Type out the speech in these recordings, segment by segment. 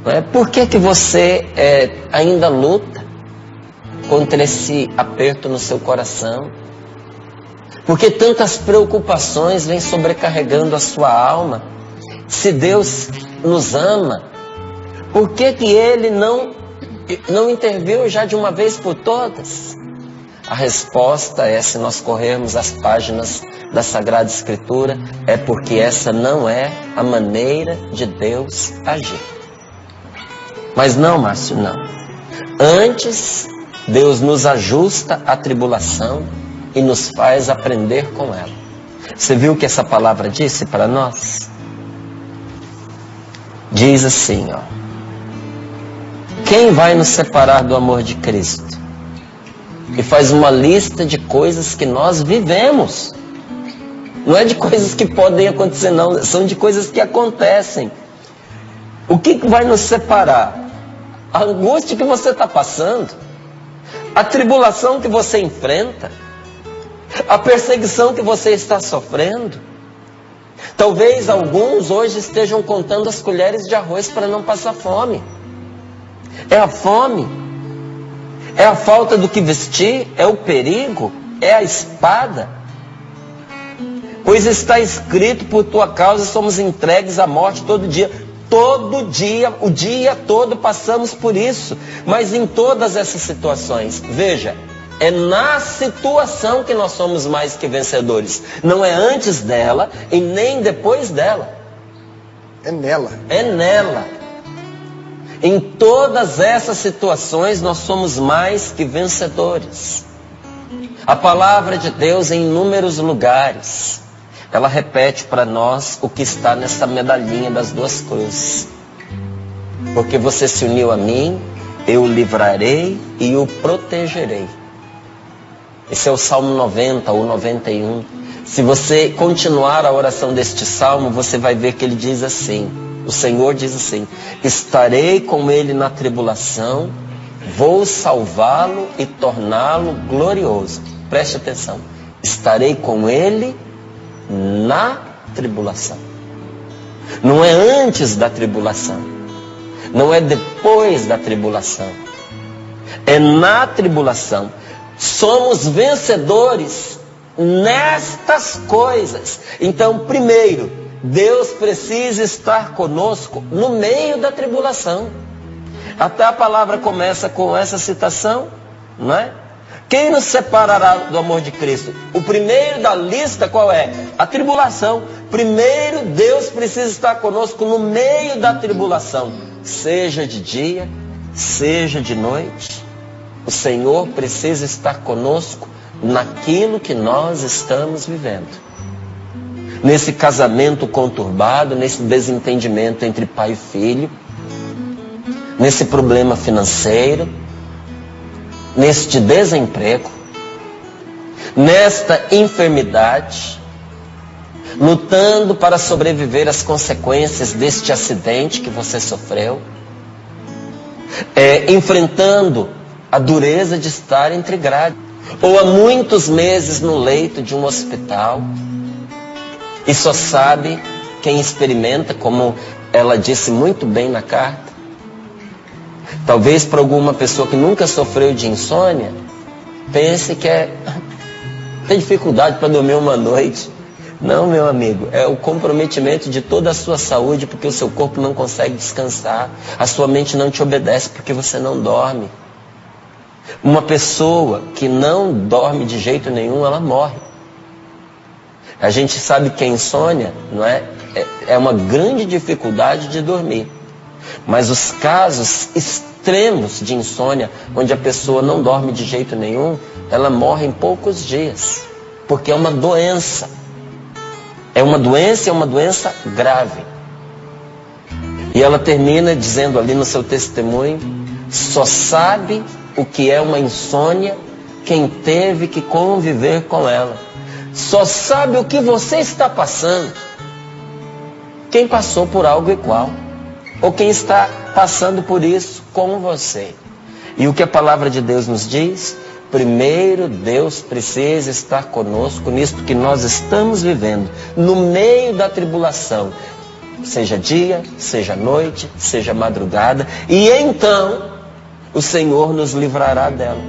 Não é? Por que você ainda luta contra esse aperto no seu coração? Porque tantas preocupações vêm sobrecarregando a sua alma. Se Deus nos ama, por que Ele não interviu já de uma vez por todas? A resposta é, se nós corrermos as páginas da Sagrada Escritura, é porque essa não é a maneira de Deus agir. Mas não, Márcio, não. Antes, Deus nos ajusta à tribulação e nos faz aprender com ela. Você viu o que essa palavra disse para nós? Diz assim, ó: quem vai nos separar do amor de Cristo? E faz uma lista de coisas que nós vivemos. Não é de coisas que podem acontecer, não. São de coisas que acontecem. O que vai nos separar? A angústia que você está passando, a tribulação que você enfrenta, a perseguição que você está sofrendo. Talvez alguns hoje estejam contando as colheres de arroz para não passar fome. É a fome, é a falta do que vestir, é o perigo, é a espada. Pois está escrito: por tua causa somos entregues à morte todo dia. Todo dia, o dia todo passamos por isso. Mas em todas essas situações, veja, é na situação que nós somos mais que vencedores. Não é antes dela e nem depois dela. É nela. É nela. Em todas essas situações nós somos mais que vencedores. A palavra de Deus, em inúmeros lugares, ela repete para nós o que está nessa medalhinha das duas cruzes. Porque você se uniu a mim, eu o livrarei e o protegerei. Esse é o Salmo 90 ou 91. Se você continuar a oração deste salmo, você vai ver que ele diz assim, o Senhor diz assim: estarei com ele na tribulação, vou salvá-lo e torná-lo glorioso. Preste atenção. Estarei com ele na tribulação. Não é antes da tribulação. Não é depois da tribulação. É na tribulação. Somos vencedores nestas coisas. Então, primeiro, Deus precisa estar conosco no meio da tribulação. Até a palavra começa com essa citação, não é? Quem nos separará do amor de Cristo? O primeiro da lista qual é? A tribulação. Primeiro, Deus precisa estar conosco no meio da tribulação. Seja de dia, seja de noite. O Senhor precisa estar conosco naquilo que nós estamos vivendo. Nesse casamento conturbado, nesse desentendimento entre pai e filho, nesse problema financeiro, neste desemprego, nesta enfermidade, lutando para sobreviver às consequências deste acidente que você sofreu, enfrentando a dureza de estar entre grades, ou há muitos meses no leito de um hospital, e só sabe quem experimenta, como ela disse muito bem na carta. Talvez para alguma pessoa que nunca sofreu de insônia, pense que tem dificuldade para dormir uma noite. Não, meu amigo, é o comprometimento de toda a sua saúde, porque o seu corpo não consegue descansar, a sua mente não te obedece porque você não dorme. Uma pessoa que não dorme de jeito nenhum, ela morre. A gente sabe que a insônia, não é? É uma grande dificuldade de dormir. Mas os casos extremos de insônia, onde a pessoa não dorme de jeito nenhum, ela morre em poucos dias. Porque é uma doença. É uma doença grave. E ela termina dizendo ali no seu testemunho: só sabe o que é uma insônia quem teve que conviver com ela. Só sabe o que você está passando quem passou por algo igual, ou quem está passando por isso com você. E o que a palavra de Deus nos diz? Primeiro, Deus precisa estar conosco nisto que nós estamos vivendo, no meio da tribulação. seja dia, seja noite, seja madrugada, e então o Senhor nos livrará dela.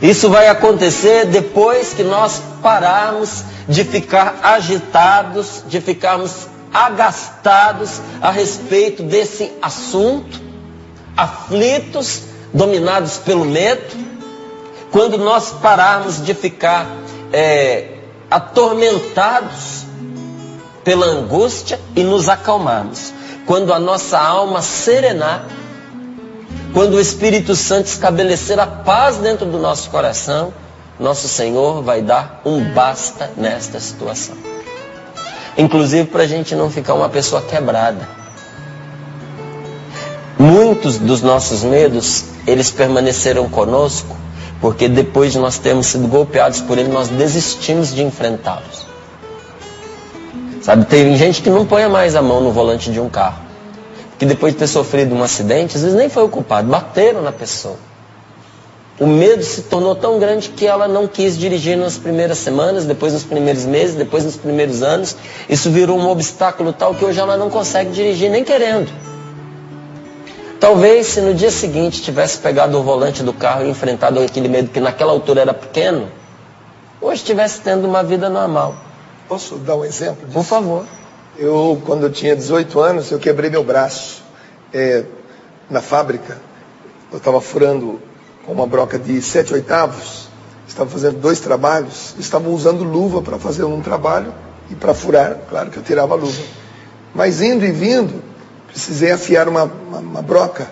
Isso vai acontecer depois que nós pararmos de ficar agitados, de ficarmos agastados a respeito desse assunto, aflitos, dominados pelo medo, quando nós pararmos de ficar atormentados pela angústia e nos acalmarmos, quando a nossa alma serenar, quando o Espírito Santo estabelecer a paz dentro do nosso coração, nosso Senhor vai dar um basta nesta situação. Inclusive para a gente não ficar uma pessoa quebrada. Muitos dos nossos medos, eles permaneceram conosco, porque depois de nós termos sido golpeados por ele, nós desistimos de enfrentá-los. Sabe, tem gente que não põe mais a mão no volante de um carro, que depois de ter sofrido um acidente, às vezes nem foi o culpado, bateram na pessoa. O medo se tornou tão grande que ela não quis dirigir nas primeiras semanas, depois nos primeiros meses, depois nos primeiros anos. Isso virou um obstáculo tal que hoje ela não consegue dirigir nem querendo. Talvez se no dia seguinte tivesse pegado o volante do carro e enfrentado aquele medo que naquela altura era pequeno, hoje estivesse tendo uma vida normal. Posso dar um exemplo disso? Por favor. Quando eu tinha 18 anos, eu quebrei meu braço na fábrica. Eu estava furando com uma broca de 7/8, estava fazendo 2 trabalhos, estava usando luva para fazer um trabalho e para furar, claro que eu tirava a luva. Mas indo e vindo, precisei afiar uma broca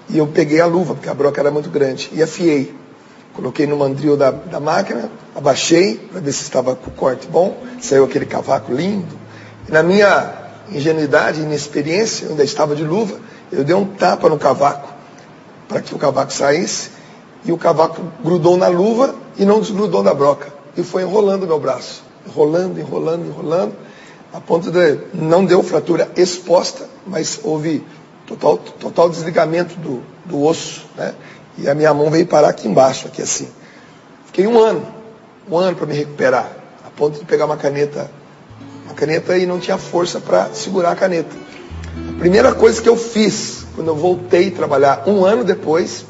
e eu peguei a luva, porque a broca era muito grande, e afiei. Coloquei no mandril da máquina, abaixei para ver se estava com o corte bom, saiu aquele cavaco lindo. E na minha ingenuidade e inexperiência, eu ainda estava de luva, eu dei um tapa no cavaco para que o cavaco saísse, e o cavaco grudou na luva e não desgrudou da broca. E foi enrolando meu braço, enrolando, a ponto de não deu fratura exposta, mas houve total desligamento do osso, né? E a minha mão veio parar aqui embaixo, aqui assim. Fiquei um ano para me recuperar, a ponto de pegar uma caneta e não tinha força para segurar a caneta. A primeira coisa que eu fiz, quando eu voltei a trabalhar um ano depois,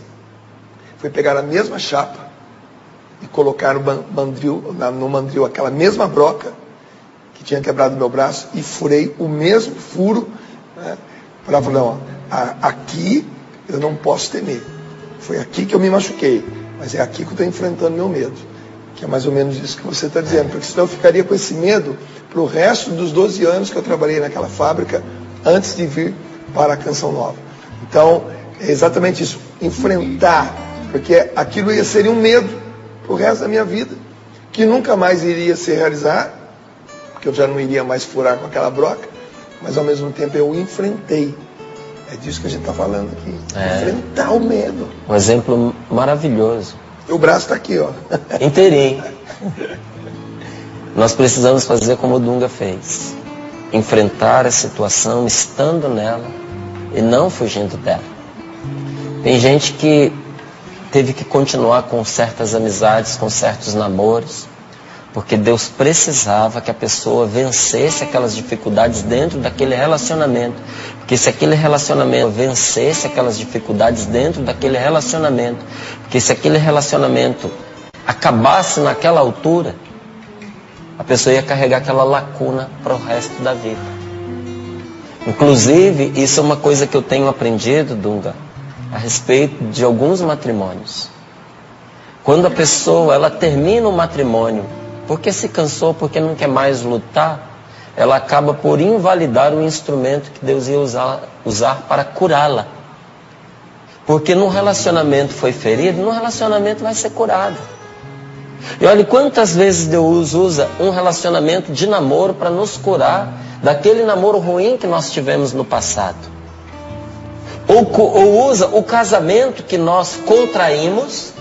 foi pegar a mesma chapa e colocar no mandril aquela mesma broca que tinha quebrado meu braço e furei o mesmo furo, né? Para falar, não, aqui eu não posso temer. Foi aqui que eu me machuquei, mas é aqui que eu estou enfrentando meu medo. Que é mais ou menos isso que você está dizendo, porque senão eu ficaria com esse medo para o resto dos 12 anos que eu trabalhei naquela fábrica antes de vir para a Canção Nova. Então, é exatamente isso, enfrentar, porque aquilo ia ser um medo para o resto da minha vida, que nunca mais iria se realizar, porque eu já não iria mais furar com aquela broca, mas ao mesmo tempo eu enfrentei. É disso que a gente está falando aqui, enfrentar o medo. Um exemplo maravilhoso. O braço está aqui, ó. Inteirinho. Nós precisamos fazer como o Dunga fez. Enfrentar a situação estando nela e não fugindo dela. Tem gente que teve que continuar com certas amizades, com certos namoros, porque Deus precisava que a pessoa vencesse aquelas dificuldades dentro daquele relacionamento. Porque se aquele relacionamento vencesse aquelas dificuldades dentro daquele relacionamento, porque se aquele relacionamento acabasse naquela altura, a pessoa ia carregar aquela lacuna para o resto da vida. Inclusive, isso é uma coisa que eu tenho aprendido, Dunga, a respeito de alguns matrimônios. Quando a pessoa ela termina o matrimônio, porque se cansou, porque não quer mais lutar, ela acaba por invalidar o instrumento que Deus ia usar para curá-la. Porque no relacionamento foi ferido, no relacionamento vai ser curado. E olha quantas vezes Deus usa um relacionamento de namoro para nos curar daquele namoro ruim que nós tivemos no passado. Ou usa o casamento que nós contraímos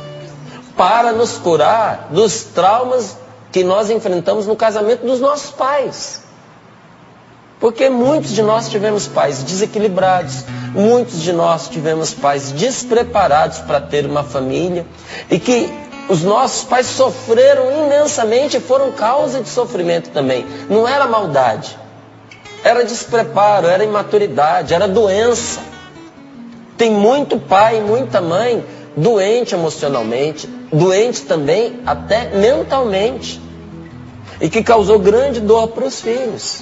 para nos curar dos traumas que nós enfrentamos no casamento dos nossos pais. Porque muitos de nós tivemos pais desequilibrados, muitos de nós tivemos pais despreparados para ter uma família, e que os nossos pais sofreram imensamente e foram causa de sofrimento também. Não era maldade, era despreparo, era imaturidade, era doença. Tem muito pai e muita mãe doente emocionalmente, doente também até mentalmente, e que causou grande dor para os filhos.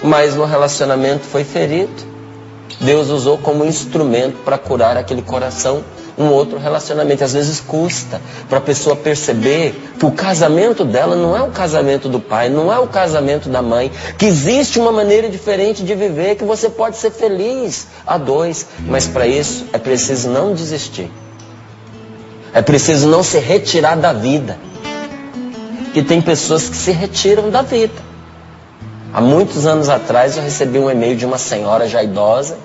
Mas no relacionamento foi ferido. Deus usou como instrumento para curar aquele coração um outro relacionamento. Às vezes custa para a pessoa perceber que o casamento dela não é o casamento do pai, não é o casamento da mãe, que existe uma maneira diferente de viver, que você pode ser feliz a dois, mas para isso é preciso não desistir. É preciso não se retirar da vida. Que tem pessoas que se retiram da vida. Há muitos anos atrás eu recebi um e-mail de uma senhora já idosa,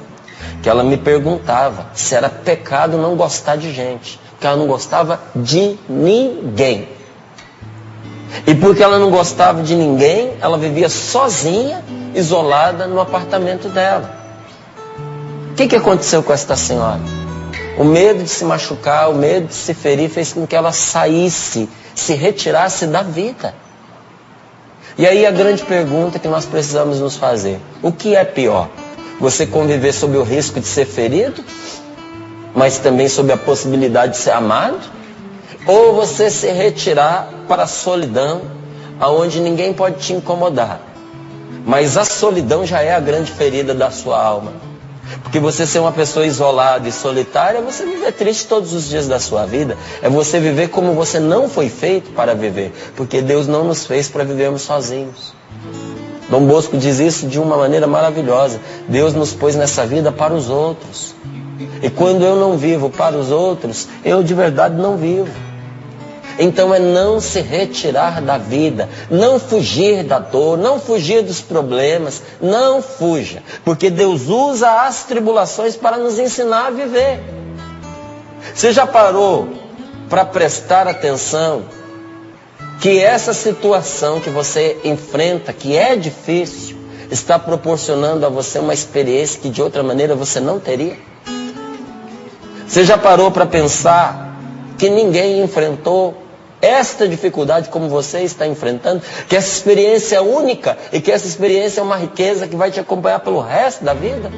que ela me perguntava se era pecado não gostar de gente, que ela não gostava de ninguém. E porque ela não gostava de ninguém, ela vivia sozinha, isolada no apartamento dela. O que aconteceu com esta senhora? O medo de se machucar, o medo de se ferir fez com que ela saísse, se retirasse da vida. E aí a grande pergunta que nós precisamos nos fazer: o que é pior? Você conviver sob o risco de ser ferido, mas também sob a possibilidade de ser amado? Ou você se retirar para a solidão, aonde ninguém pode te incomodar, mas a solidão já é a grande ferida da sua alma? Porque você ser uma pessoa isolada e solitária é você viver triste todos os dias da sua vida. É você viver como você não foi feito para viver. Porque Deus não nos fez para vivermos sozinhos. Dom Bosco diz isso de uma maneira maravilhosa. Deus nos pôs nessa vida para os outros. E quando eu não vivo para os outros, eu de verdade não vivo. Então é não se retirar da vida, não fugir da dor, não fugir dos problemas, não fuja. Porque Deus usa as tribulações para nos ensinar a viver. Você já parou para prestar atenção que essa situação que você enfrenta, que é difícil, está proporcionando a você uma experiência que de outra maneira você não teria? Você já parou para pensar que ninguém enfrentou esta dificuldade como você está enfrentando? Que essa experiência é única e que essa experiência é uma riqueza que vai te acompanhar pelo resto da vida?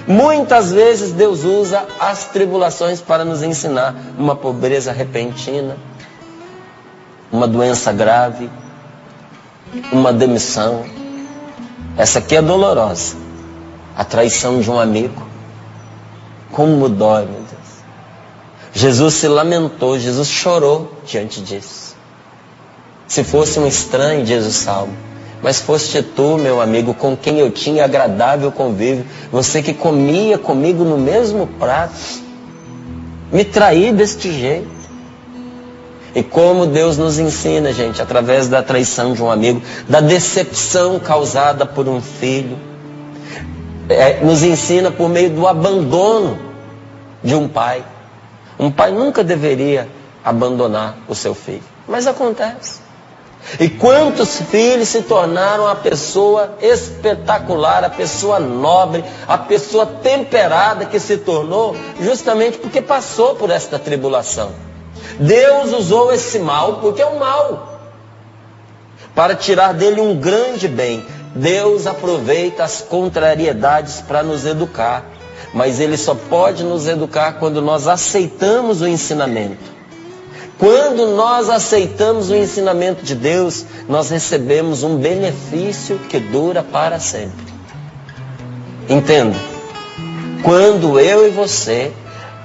Muitas vezes Deus usa as tribulações para nos ensinar uma pobreza repentina, uma doença grave, uma demissão. Essa aqui é dolorosa. A traição de um amigo. Como dói, meu Deus. Jesus se lamentou, Jesus chorou diante disso. Se fosse um estranho, diz o Salmo, mas foste tu, meu amigo, com quem eu tinha agradável convívio, você que comia comigo no mesmo prato, me traí deste jeito. E como Deus nos ensina, gente, através da traição de um amigo, da decepção causada por um filho, nos ensina por meio do abandono de um pai. Um pai nunca deveria abandonar o seu filho, mas acontece. E quantos filhos se tornaram a pessoa espetacular, a pessoa nobre, a pessoa temperada que se tornou, justamente porque passou por esta tribulação. Deus usou esse mal, porque é um mal, para tirar dele um grande bem. Deus aproveita as contrariedades para nos educar, mas Ele só pode nos educar quando nós aceitamos o ensinamento. Quando nós aceitamos o ensinamento de Deus, nós recebemos um benefício que dura para sempre. Entenda, quando eu e você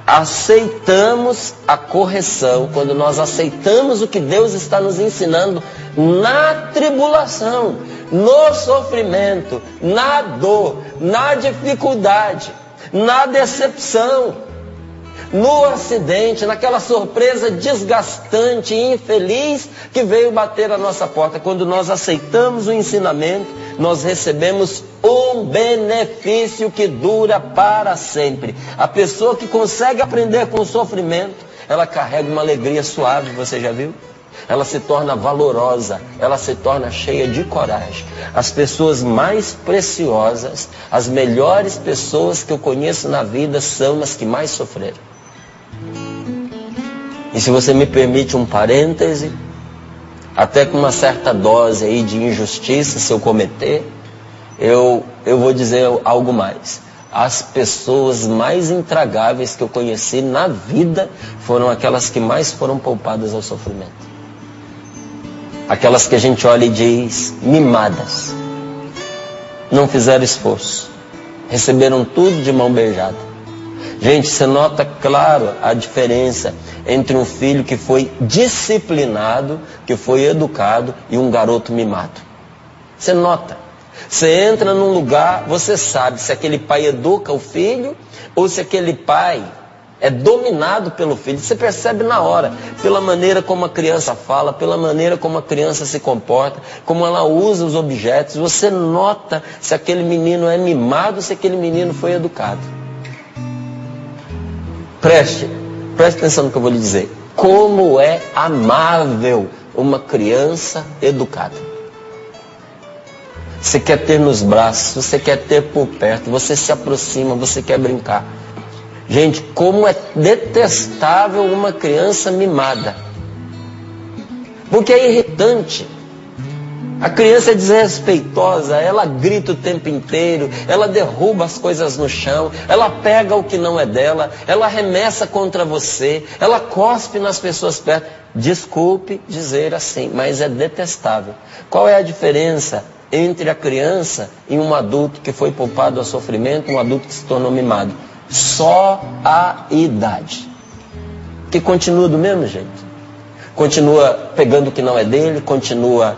aceitamos a correção, quando nós aceitamos o que Deus está nos ensinando na tribulação, no sofrimento, na dor, na dificuldade, na decepção, no acidente, naquela surpresa desgastante e infeliz que veio bater a nossa porta, quando nós aceitamos o ensinamento, nós recebemos um benefício que dura para sempre. A pessoa que consegue aprender com o sofrimento, ela carrega uma alegria suave, você já viu? Ela se torna valorosa, ela se torna cheia de coragem. As pessoas mais preciosas, as melhores pessoas que eu conheço na vida são as que mais sofreram. E se você me permite um parêntese, até com uma certa dose aí de injustiça, se eu cometer, eu vou dizer algo mais. As pessoas mais intragáveis que eu conheci na vida foram aquelas que mais foram poupadas ao sofrimento. Aquelas que a gente olha e diz, mimadas. Não fizeram esforço. Receberam tudo de mão beijada. Gente, você nota claro a diferença entre um filho que foi disciplinado, que foi educado, e um garoto mimado. Você nota. Você entra num lugar, você sabe se aquele pai educa o filho ou se aquele pai é dominado pelo filho. Você percebe na hora, pela maneira como a criança fala, pela maneira como a criança se comporta, como ela usa os objetos. Você nota se aquele menino é mimado ou se aquele menino foi educado. Preste atenção no que eu vou lhe dizer. Como é amável uma criança educada. Você quer ter nos braços, você quer ter por perto, você se aproxima, você quer brincar. Gente, como é detestável uma criança mimada. Porque é irritante. A criança é desrespeitosa, ela grita o tempo inteiro, ela derruba as coisas no chão, ela pega o que não é dela, ela arremessa contra você, ela cospe nas pessoas perto. Desculpe dizer assim, mas é detestável. Qual é a diferença entre a criança e um adulto que foi poupado ao sofrimento, um adulto que se tornou mimado? Só a idade. Que continua do mesmo jeito. Continua pegando o que não é dele, continua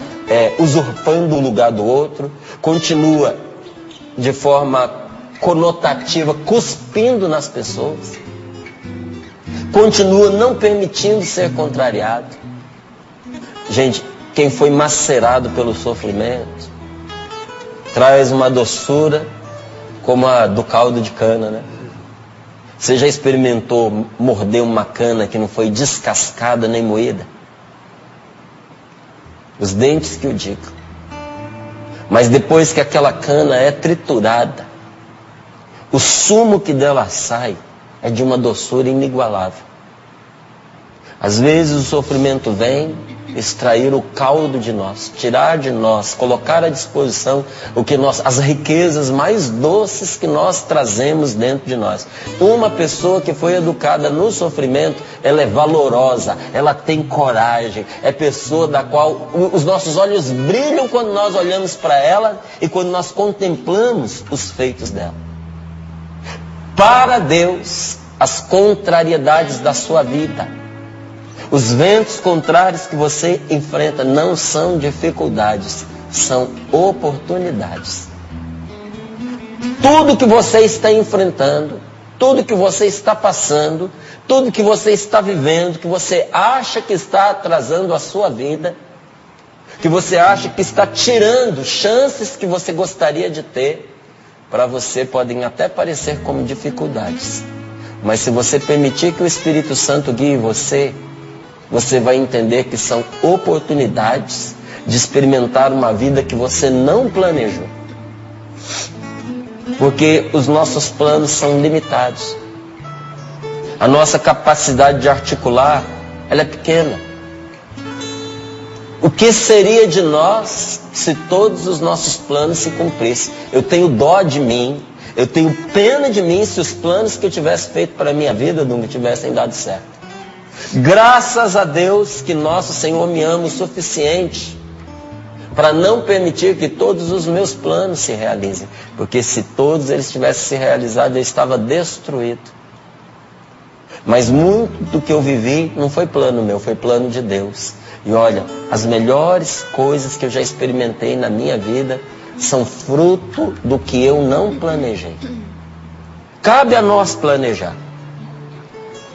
usurpando o lugar do outro, continua de forma conotativa cuspindo nas pessoas, continua não permitindo ser contrariado. Gente, quem foi macerado pelo sofrimento traz uma doçura como a do caldo de cana, né? Você já experimentou morder uma cana que não foi descascada nem moída? Os dentes que o digam. Mas depois que aquela cana é triturada, o sumo que dela sai é de uma doçura inigualável. Às vezes o sofrimento vem extrair o caldo de nós, tirar de nós, colocar à disposição as riquezas mais doces que nós trazemos dentro de nós. Uma pessoa que foi educada no sofrimento, ela é valorosa, ela tem coragem, é pessoa da qual os nossos olhos brilham quando nós olhamos para ela e quando nós contemplamos os feitos dela. Para Deus, as contrariedades da sua vida, os ventos contrários que você enfrenta não são dificuldades, são oportunidades. Tudo que você está enfrentando, tudo que você está passando, tudo que você está vivendo, que você acha que está atrasando a sua vida, que você acha que está tirando chances que você gostaria de ter, para você podem até parecer como dificuldades. Mas se você permitir que o Espírito Santo guie você vai entender que são oportunidades de experimentar uma vida que você não planejou. Porque os nossos planos são limitados. A nossa capacidade de articular, ela é pequena. O que seria de nós se todos os nossos planos se cumprissem? Eu tenho dó de mim, eu tenho pena de mim se os planos que eu tivesse feito para a minha vida não tivessem dado certo. Graças a Deus que nosso Senhor me ama o suficiente para não permitir que todos os meus planos se realizem. Porque se todos eles tivessem se realizado, eu estava destruído. Mas muito do que eu vivi não foi plano meu, foi plano de Deus. E olha, as melhores coisas que eu já experimentei na minha vida são fruto do que eu não planejei. Cabe a nós planejar.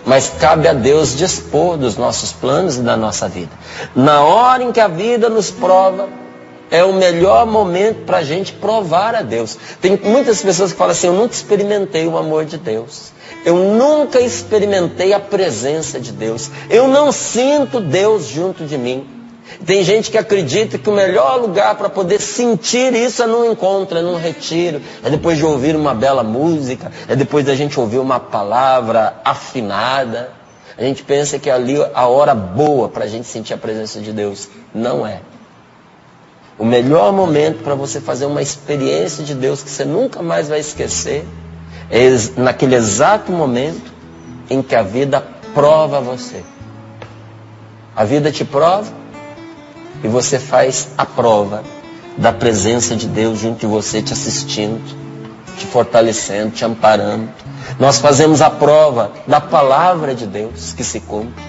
Mas cabe a Deus dispor dos nossos planos e da nossa vida. Na hora em que a vida nos prova, é o melhor momento para a gente provar a Deus. Tem muitas pessoas que falam assim, eu nunca experimentei o amor de Deus. Eu nunca experimentei a presença de Deus. Eu não sinto Deus junto de mim. Tem gente que acredita que o melhor lugar para poder sentir isso é num encontro, é num retiro, é depois de ouvir uma bela música, é depois da gente ouvir uma palavra afinada. A gente pensa que ali é a hora boa para a gente sentir a presença de Deus. Não é. O melhor momento para você fazer uma experiência de Deus que você nunca mais vai esquecer é naquele exato momento em que a vida prova você. A vida te prova e você faz a prova da presença de Deus junto de você, te assistindo, te fortalecendo, te amparando. Nós fazemos a prova da palavra de Deus que se cumpre.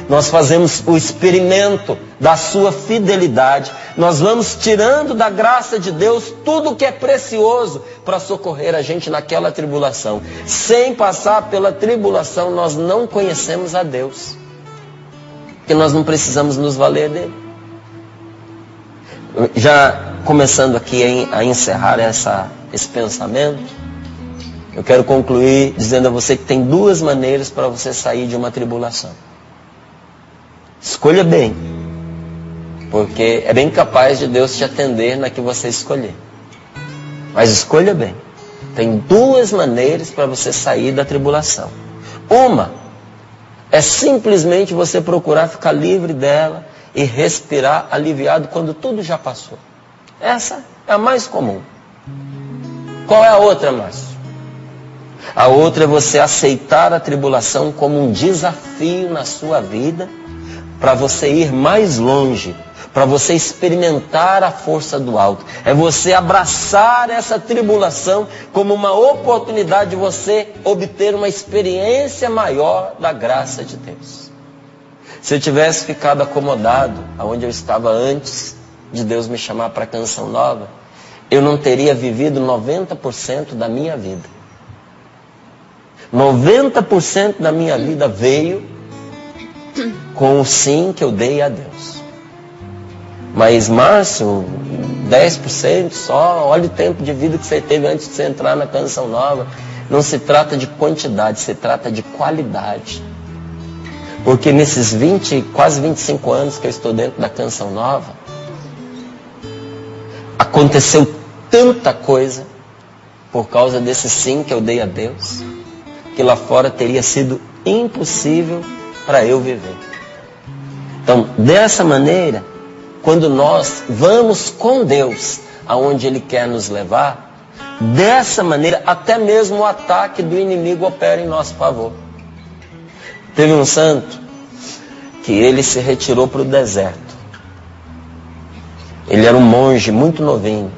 Nós fazemos o experimento da sua fidelidade. Nós vamos tirando da graça de Deus tudo o que é precioso para socorrer a gente naquela tribulação. Sem passar pela tribulação, nós não conhecemos a Deus. Porque nós não precisamos nos valer dele. Já começando aqui a encerrar esse pensamento, eu quero concluir dizendo a você que tem duas maneiras para você sair de uma tribulação. Escolha bem, porque é bem capaz de Deus te atender na que você escolher. Mas escolha bem. Tem duas maneiras para você sair da tribulação. Uma é simplesmente você procurar ficar livre dela e respirar aliviado quando tudo já passou. Essa é a mais comum. Qual é a outra, Márcio? A outra é você aceitar a tribulação como um desafio na sua vida, para você ir mais longe, para você experimentar a força do alto. É você abraçar essa tribulação como uma oportunidade de você obter uma experiência maior da graça de Deus. Se eu tivesse ficado acomodado aonde eu estava antes de Deus me chamar para a Canção Nova, eu não teria vivido 90% da minha vida. 90% da minha vida veio com o sim que eu dei a Deus. Mas, Márcio, 10% só, olha o tempo de vida que você teve antes de você entrar na Canção Nova. Não se trata de quantidade, se trata de qualidade. Porque nesses quase 25 anos que eu estou dentro da Canção Nova, aconteceu tanta coisa por causa desse sim que eu dei a Deus, que lá fora teria sido impossível para eu viver. Então, dessa maneira, quando nós vamos com Deus aonde Ele quer nos levar, dessa maneira, até mesmo o ataque do inimigo opera em nosso favor. Teve um santo que ele se retirou para o deserto. Ele era um monge muito novinho.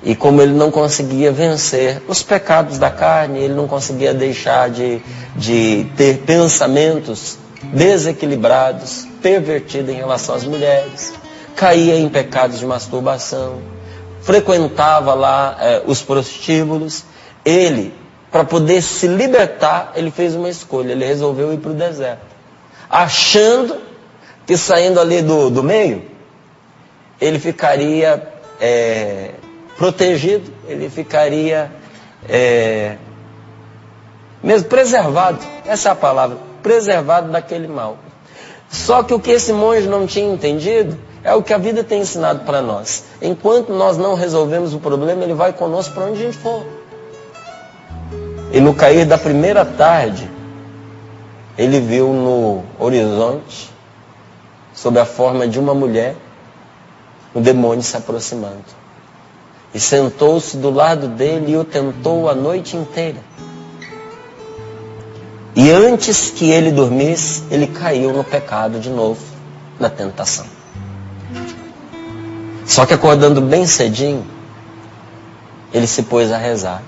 E como ele não conseguia vencer os pecados da carne, ele não conseguia deixar de ter pensamentos desequilibrados, pervertidos em relação às mulheres, caía em pecados de masturbação, frequentava lá os prostíbulos. Ele, para poder se libertar, ele fez uma escolha, ele resolveu ir para o deserto, achando que saindo ali do meio, ele ficaria protegido, ele ficaria mesmo preservado, essa é a palavra, preservado daquele mal. Só que o que esse monge não tinha entendido é o que a vida tem ensinado para nós. Enquanto nós não resolvemos o problema, ele vai conosco para onde a gente for. E no cair da primeira tarde, ele viu no horizonte, sob a forma de uma mulher, o demônio se aproximando. E sentou-se do lado dele e o tentou a noite inteira. E antes que ele dormisse, ele caiu no pecado de novo, na tentação. Só que acordando bem cedinho, ele se pôs a rezar.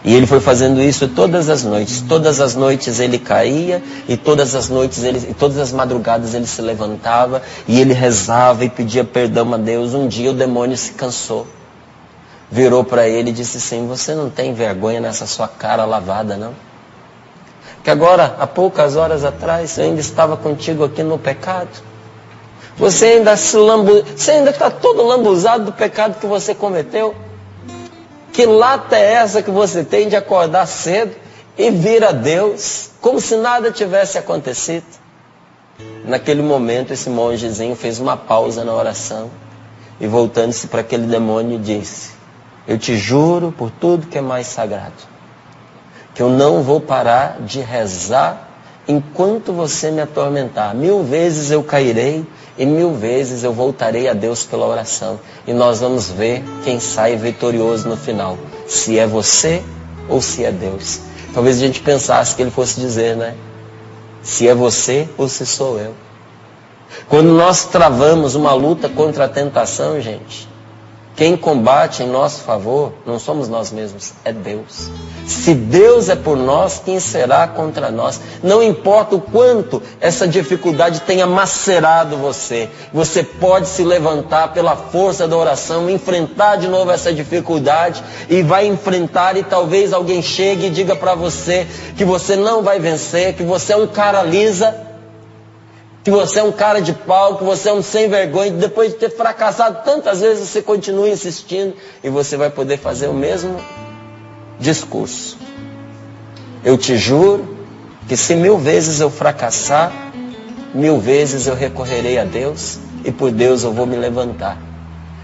E ele foi fazendo isso todas as noites. Todas as noites ele caía, e todas as madrugadas ele se levantava, e ele rezava e pedia perdão a Deus. Um dia o demônio se cansou, virou para ele e disse assim: você não tem vergonha nessa sua cara lavada, não? Que agora, há poucas horas atrás, eu ainda estava contigo aqui no pecado. Você ainda está todo lambuzado do pecado que você cometeu. Que lata é essa que você tem de acordar cedo e vir a Deus como se nada tivesse acontecido? Naquele momento, esse mongezinho fez uma pausa na oração e, voltando-se para aquele demônio, disse: eu te juro por tudo que é mais sagrado, que eu não vou parar de rezar enquanto você me atormentar, 1000 vezes eu cairei e 1000 vezes eu voltarei a Deus pela oração. E nós vamos ver quem sai vitorioso no final, se é você ou se é Deus. Talvez a gente pensasse que ele fosse dizer, né? Se é você ou se sou eu. Quando nós travamos uma luta contra a tentação, gente, quem combate em nosso favor não somos nós mesmos, é Deus. Se Deus é por nós, quem será contra nós? Não importa o quanto essa dificuldade tenha macerado você, você pode se levantar pela força da oração, enfrentar de novo essa dificuldade e vai enfrentar, e talvez alguém chegue e diga para você que você não vai vencer, que você é um cara lisa, que você é um cara de pau, que você é um sem vergonha, que depois de ter fracassado tantas vezes, você continua insistindo e você vai poder fazer o mesmo discurso. Eu te juro que se 1000 vezes eu fracassar, 1000 vezes eu recorrerei a Deus e por Deus eu vou me levantar.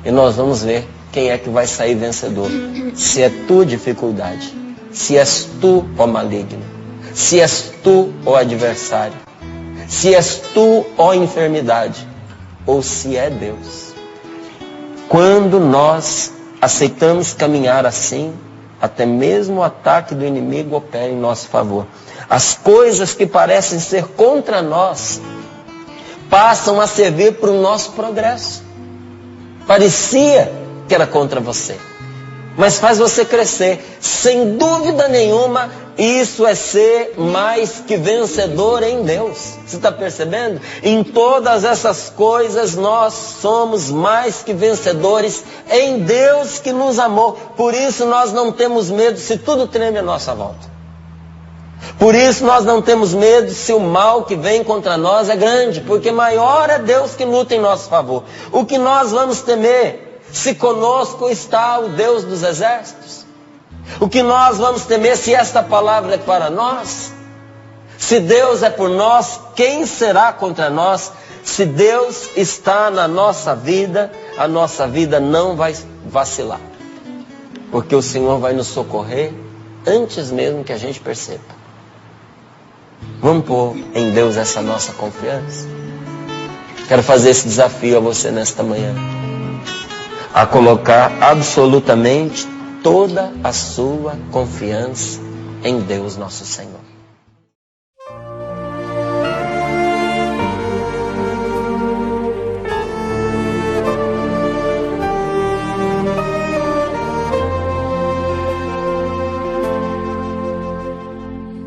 E nós vamos ver quem é que vai sair vencedor. Se é tu dificuldade, se és tu, ó maligno, se és tu, ó adversário, se és tu, ó enfermidade, ou se é Deus. Quando nós aceitamos caminhar assim, até mesmo o ataque do inimigo opera em nosso favor. As coisas que parecem ser contra nós passam a servir para o nosso progresso. Parecia que era contra você, mas faz você crescer. Sem dúvida nenhuma, isso é ser mais que vencedor em Deus. Você está percebendo? Em todas essas coisas nós somos mais que vencedores em Deus que nos amou. Por isso nós não temos medo se tudo treme à nossa volta. Por isso nós não temos medo se o mal que vem contra nós é grande, porque maior é Deus que luta em nosso favor. O que nós vamos temer se conosco está o Deus dos exércitos? O que nós vamos temer se esta palavra é para nós? Se Deus é por nós, quem será contra nós? Se Deus está na nossa vida, a nossa vida não vai vacilar, porque o Senhor vai nos socorrer antes mesmo que a gente perceba. Vamos pôr em Deus essa nossa confiança? Quero fazer esse desafio a você nesta manhã, a colocar absolutamente toda a sua confiança em Deus nosso Senhor.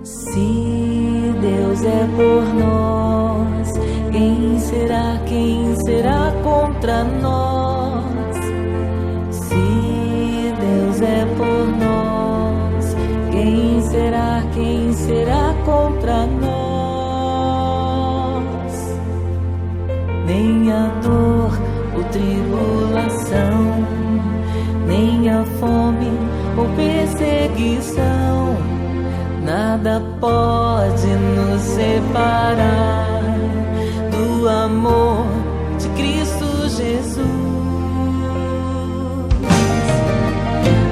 Se Deus é por nós, quem será contra nós? Se Deus é por nós, quem será contra nós? Nem a dor ou tribulação, nem a fome ou perseguição, nada pode nos separar do amor de Cristo Jesus.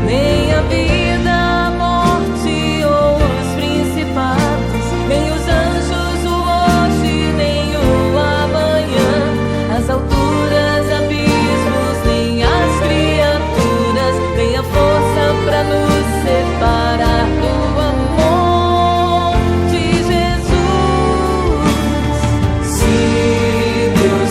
Nem a vida, a morte ou os principados, nem os anjos, o hoje, nem o amanhã, as alturas, abismos, nem as criaturas, nem a força para nos separar do amor de Jesus. Se Deus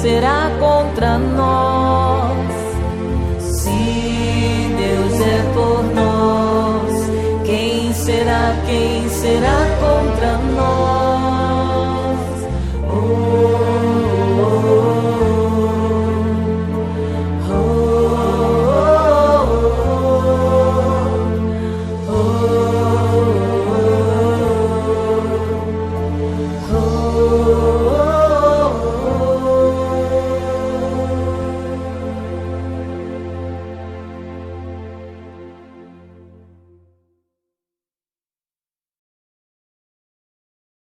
será contra nós? Se Deus é por nós, quem será contra nós?